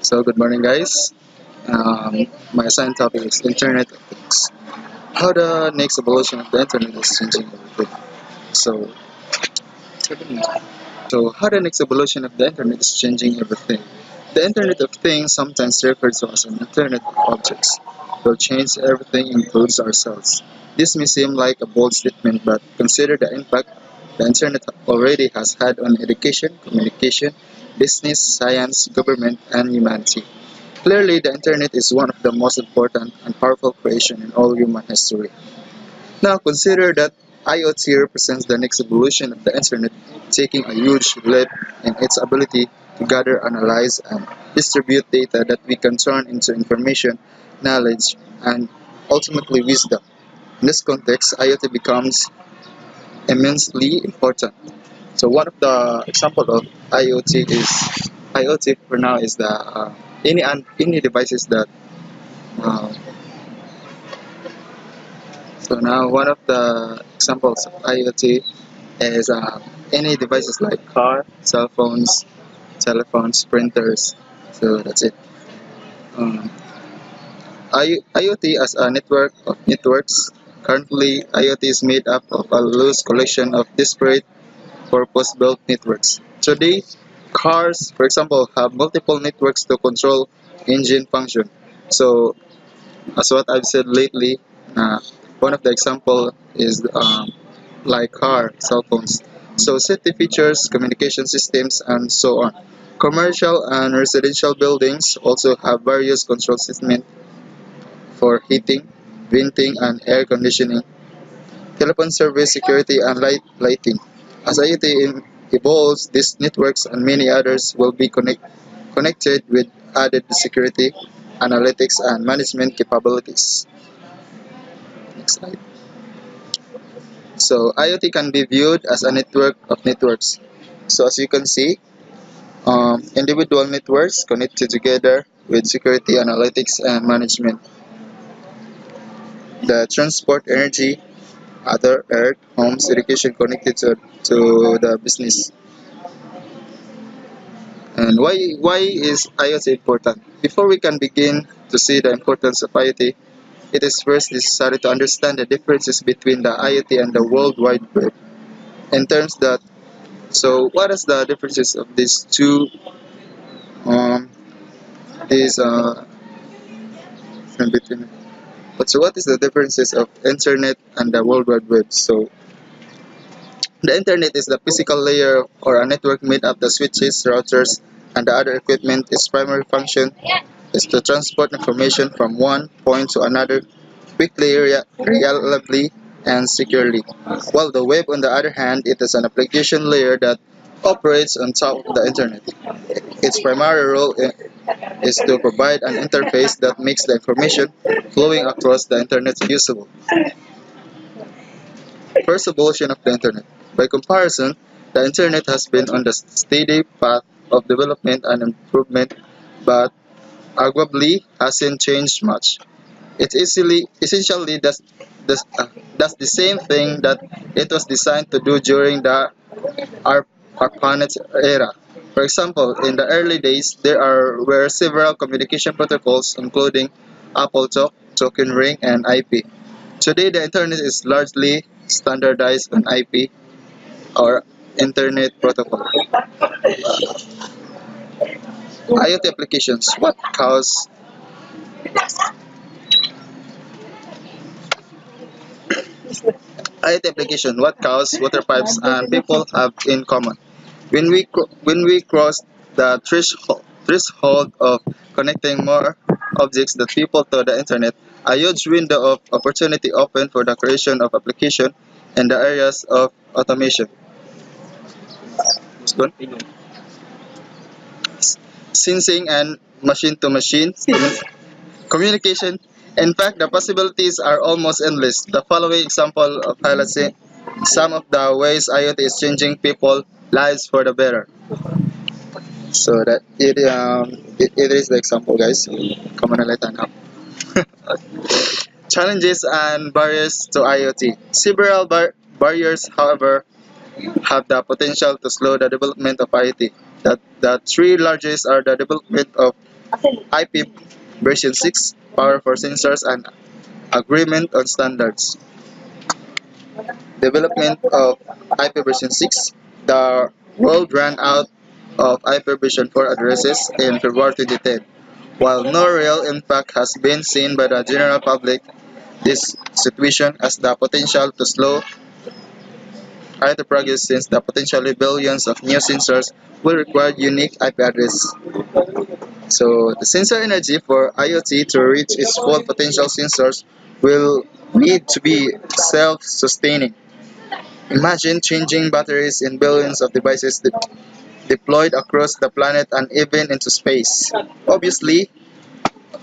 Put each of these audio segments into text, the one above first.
So good morning, guys. My assigned topic is Internet of Things. How the next evolution of the Internet is changing everything. So, so how the next evolution of the Internet is changing everything. The Internet of Things, sometimes referred to as an Internet of Objects, will change everything, includes ourselves. This may seem like a bold statement, but consider the impact the Internet already has had on education, communication, business, science, government, and humanity. Clearly, the Internet is one of the most important and powerful creations in all human history. Now, consider that IoT represents the next evolution of the Internet, taking a huge leap in its ability to gather, analyze, and distribute data that we can turn into information, knowledge, and ultimately wisdom. In this context, IoT becomes immensely important. So, one of the example of IoT for now is the any devices that uh, So now one of the examples of IoT is any devices like car, cell phones, telephones, printers. So that's it. Um, IoT as a network of networks. Currently, IoT is made up of a loose collection of disparate purpose-built networks. Today, cars, for example, have multiple networks to control engine function. So as what I've said lately, uh, one of the example is like car, cell phones. So safety features, communication systems, and so on. Commercial and residential buildings also have various control systems for heating, venting, and air conditioning, telephone service, security, and lighting. As IoT evolves, these networks and many others will be connected with added security, analytics, and management capabilities. Next slide. So IoT can be viewed as a network of networks. So as you can see, individual networks connected together with security, analytics, and management. The transport, energy, other earth, homes, education connected to the business. And why is IoT important? Before we can begin to see the importance of IoT, it is first necessary to understand the differences between the IoT and the World Wide Web. In terms that, so what is the differences of these two um, these in between? But so what is the differences of internet and the World Wide Web? So the internet is the physical layer or a network made up the switches, routers, and the other equipment. Its primary function is to transport information from one point to another quickly, reliably, and securely. While the web, on the other hand, it is an application layer that operates on top of the internet. Its primary role is to provide an interface that makes the information flowing across the internet usable. First evolution of the internet. By comparison, the internet has been on the steady path of development and improvement, but arguably hasn't changed much. It essentially does the same thing that it was designed to do during the Ar- ARPANET era. For example, in the early days, were several communication protocols, including Apple Talk, Token Ring, and IP. Today, the internet is largely standardized on IP or Internet Protocol. IoT applications. IoT application? What cows, water pipes, and people have in common? When we cross the threshold of connecting more objects than people to the internet, a huge window of opportunity opened for the creation of application in the areas of automation, sensing, and machine-to-machine communication. In fact, the possibilities are almost endless. The following example of highlights some of the ways IoT is changing people lives for the better. So it is the example, guys. Come on, let now. Challenges and barriers to IoT. Several barriers, however, have the potential to slow the development of IoT. The three largest are the development of IP version 6, power for sensors and agreement on standards. Development of IP version 6. The world ran out of IP version 4 addresses in February 2010. While no real impact has been seen by the general public, this situation has the potential to slow IoT progress since the potentially billions of new sensors will require unique IP address. So the sensor energy for IoT to reach its full potential sensors will need to be self-sustaining. Imagine changing batteries in billions of devices deployed across the planet and even into space. Obviously,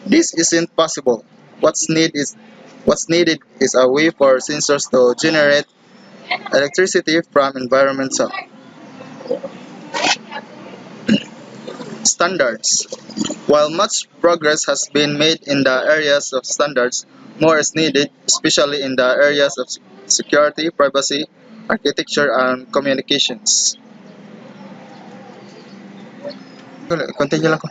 this isn't possible. What's needed is a way for sensors to generate electricity from environmental standards. While much progress has been made in the areas of standards, more is needed, especially in the areas of security, privacy, architecture, and communications. Continue lang ko.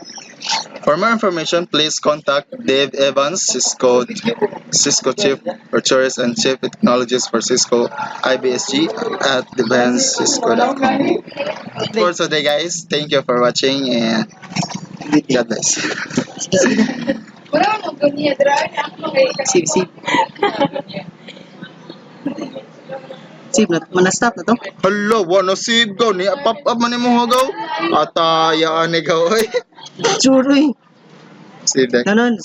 For more information, please contact Dave Evans, Cisco Chief Virtuous and Chief Technologist for Cisco IBSG at devanscisco.com. For today, guys, thank you for watching and God bless. Sip, sip. Sip, mana-stop na to? Hello, wano si go ni pop up man mo hagaw. Ataya ani gaw. Sure, uy. Si Deck. Nanon,